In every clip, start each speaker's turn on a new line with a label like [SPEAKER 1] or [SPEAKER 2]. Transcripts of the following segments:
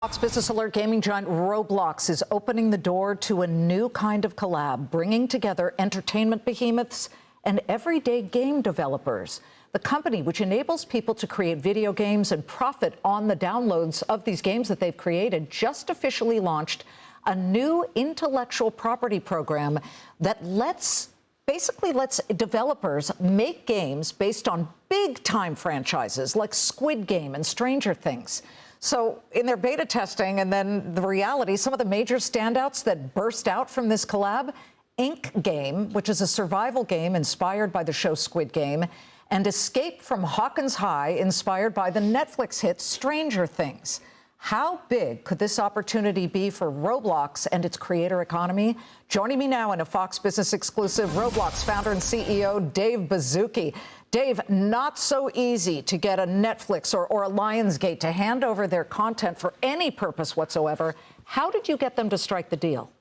[SPEAKER 1] Fox Business Alert gaming giant Roblox is opening the door to a new kind of collab, bringing together entertainment behemoths and everyday game developers. The company, which enables people to create video games and profit on the downloads of these games that they've created, just officially launched a new intellectual property program that basically lets developers make games based on big-time franchises like Squid Game and Stranger Things. So in their beta testing and then the reality, some of the major standouts that burst out from this collab: Ink Game, which is a survival game inspired by the show Squid Game, and Escape from Hawkins High, inspired by the Netflix hit Stranger Things. How big could this opportunity be for Roblox and its creator economy? Joining me now in a Fox Business exclusive, Roblox founder and CEO Dave Baszucki. Dave, not so easy to get a Netflix or a Lionsgate to hand over their content for any purpose whatsoever. How did you get them to strike the deal?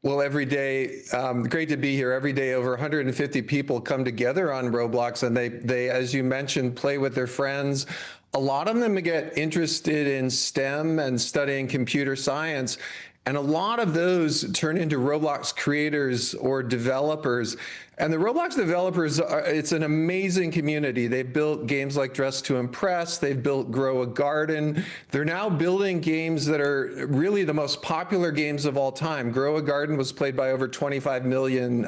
[SPEAKER 2] Well, every day, great to be here. Every day, over 150 people come together on Roblox, and they, as you mentioned, play with their friends. A lot of them get interested in STEM and studying computer science, and a lot of those turn into Roblox creators or developers. And the Roblox developers, it's an amazing community. They've built games like Dress to Impress. They've built Grow a Garden. They're now building games that are really the most popular games of all time. Grow a Garden was played by over 25 million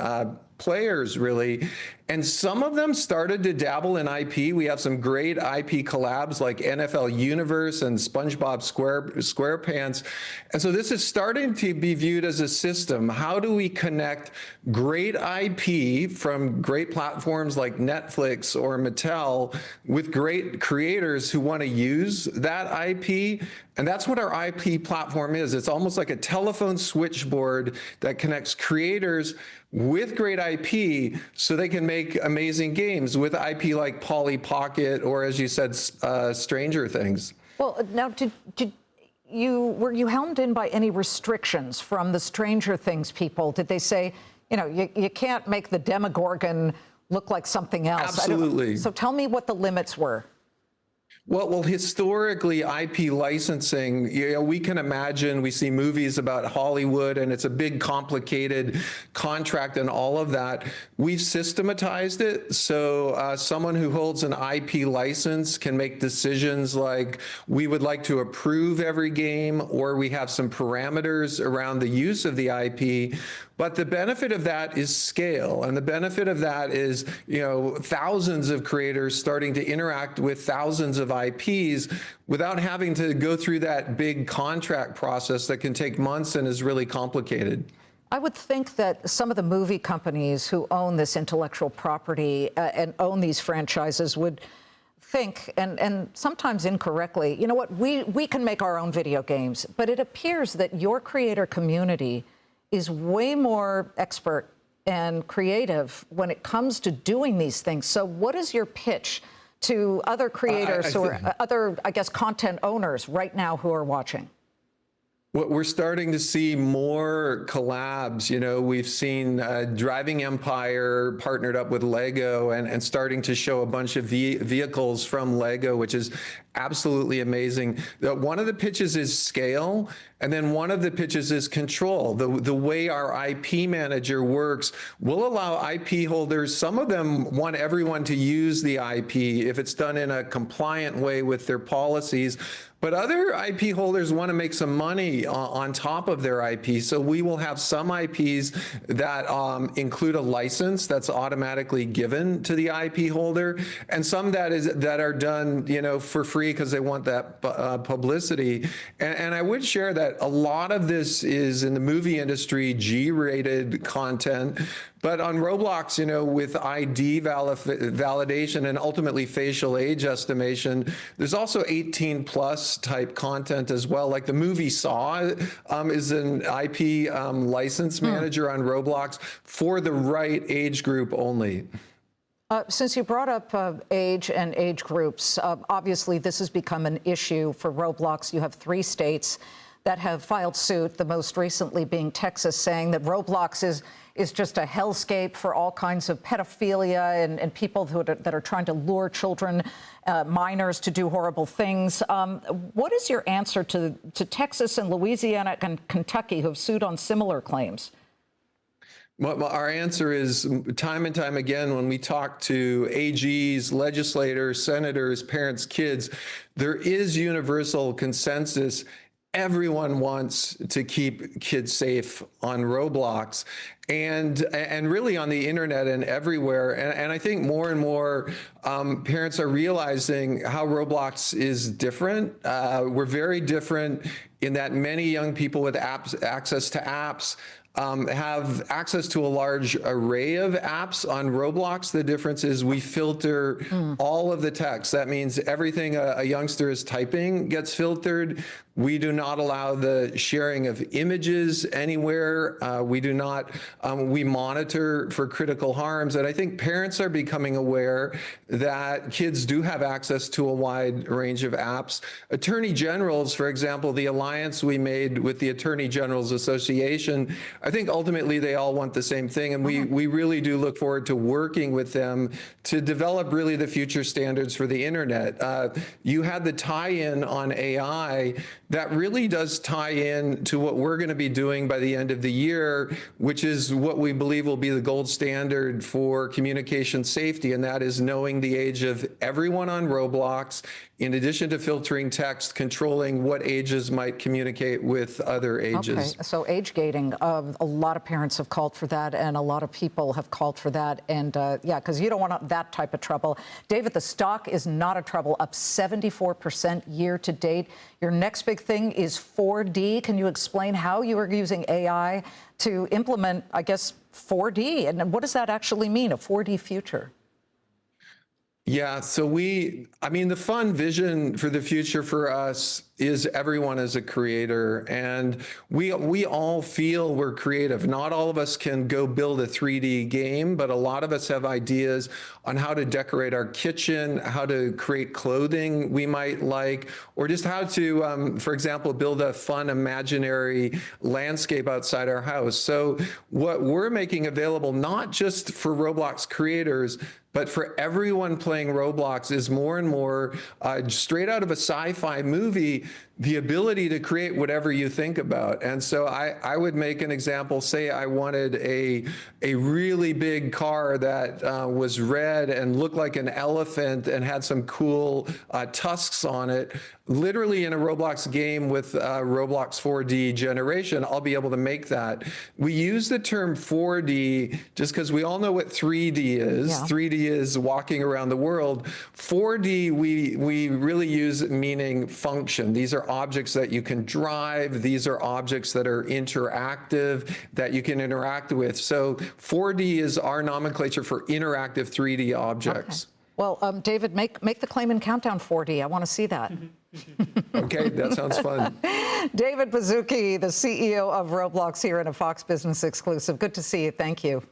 [SPEAKER 2] players, really. And some of them started to dabble in IP. We have some great IP collabs like NFL Universe and SpongeBob SquarePants. And so this is starting to be viewed as a system. How do we connect great IP from great platforms like Netflix or Mattel with great creators who want to use that IP? And that's what our IP platform is. It's almost like a telephone switchboard that connects creators with great IP so they can make amazing games with IP like Polly Pocket or, as you said, Stranger Things. Well,
[SPEAKER 1] now, were you helmed in by any restrictions from the Stranger Things people? Did they say, you know, you can't make the Demogorgon look like something else?
[SPEAKER 2] Absolutely.
[SPEAKER 1] So tell me what the limits were.
[SPEAKER 2] Well, historically, IP licensing, we can imagine, we see movies about Hollywood, and it's a big, complicated contract and all of that. We've systematized it, so someone who holds an IP license can make decisions like, we would like to approve every game, or we have some parameters around the use of the IP. But the benefit of that is scale, and the benefit of that is, thousands of creators starting to interact with thousands of IPs without having to go through that big contract process that can take months and is really complicated.
[SPEAKER 1] I would think that some of the movie companies who own this intellectual property and own these franchises would think, and sometimes incorrectly, you know what, we can make our own video games, but it appears that your creator community is way more expert and creative when it comes to doing these things. So what is your pitch to other creators or other, I guess, content owners right now who are watching?
[SPEAKER 2] We're starting to see more collabs. We've seen Driving Empire partnered up with Lego and starting to show a bunch of vehicles from Lego, which is absolutely amazing. One of the pitches is scale, and then one of the pitches is control. The way our IP manager works will allow IP holders, some of them want everyone to use the IP if it's done in a compliant way with their policies. But other IP holders want to make some money on top of their IP. So we will have some IPs that include a license that's automatically given to the IP holder, and some that are done, for free because they want that publicity. And I would share that a lot of this is in the movie industry, G-rated content. But on Roblox, with ID validation and ultimately facial age estimation, there's also 18+ type content as well. Like the movie Saw is an IP license manager on Roblox for the right age group only.
[SPEAKER 1] Since you brought up age and age groups, obviously this has become an issue for Roblox. You have 3 states that have filed suit, the most recently being Texas, saying that Roblox is just a hellscape for all kinds of pedophilia and people that are trying to lure children, minors, to do horrible things. What is your answer to Texas and Louisiana and Kentucky who have sued on similar claims?
[SPEAKER 2] Well, our answer is time and time again, when we talk to AGs, legislators, senators, parents, kids, there is universal consensus. Everyone wants to keep kids safe on Roblox and really on the internet and everywhere. And I think more and more parents are realizing how Roblox is different. We're very different in that many young people with access to apps have access to a large array of apps on Roblox. The difference is we filter all of the text. That means everything a youngster is typing gets filtered. We do not allow the sharing of images anywhere. We do not, we monitor for critical harms. And I think parents are becoming aware that kids do have access to a wide range of apps. Attorney generals, for example, the alliance we made with the Attorney Generals Association, I think ultimately they all want the same thing. And we really do look forward to working with them to develop really the future standards for the internet. You had the tie-in on AI. That really does tie in to what we're going to be doing by the end of the year, which is what we believe will be the gold standard for communication safety, and that is knowing the age of everyone on Roblox, in addition to filtering text, controlling what ages might communicate with other ages.
[SPEAKER 1] Okay, so age gating, a lot of parents have called for that, and a lot of people have called for that, and yeah, because you don't want that type of trouble. David, the stock is not a trouble, up 74% year to date. Your next big thing is 4D. Can you explain how you are using AI to implement, I guess, 4D, and what does that actually mean, a 4D future?
[SPEAKER 2] Yeah, so I mean, the fun vision for the future for us is everyone is a creator, and we all feel we're creative. Not all of us can go build a 3D game, but a lot of us have ideas on how to decorate our kitchen, how to create clothing we might like, or just how to, for example, build a fun imaginary landscape outside our house. So what we're making available, not just for Roblox creators, but for everyone playing Roblox, is more and more straight out of a sci-fi movie, the ability to create whatever you think about. And so I would make an example, say I wanted a really big car that was red and looked like an elephant and had some cool tusks on it. Literally in a Roblox game with Roblox 4D generation, I'll be able to make that. We use the term 4D just because we all know what 3D is. Yeah. 3D is walking around the world. 4D, we really use meaning function. These are objects that you can drive. These are objects that are interactive, that you can interact with. So 4D is our nomenclature for interactive 3D objects.
[SPEAKER 1] Okay. Well, David, make the Claman Countdown 4D. I want to see that.
[SPEAKER 2] Okay, that sounds fun.
[SPEAKER 1] David Baszucki, the CEO of Roblox, here in a Fox Business exclusive. Good to see you. Thank you.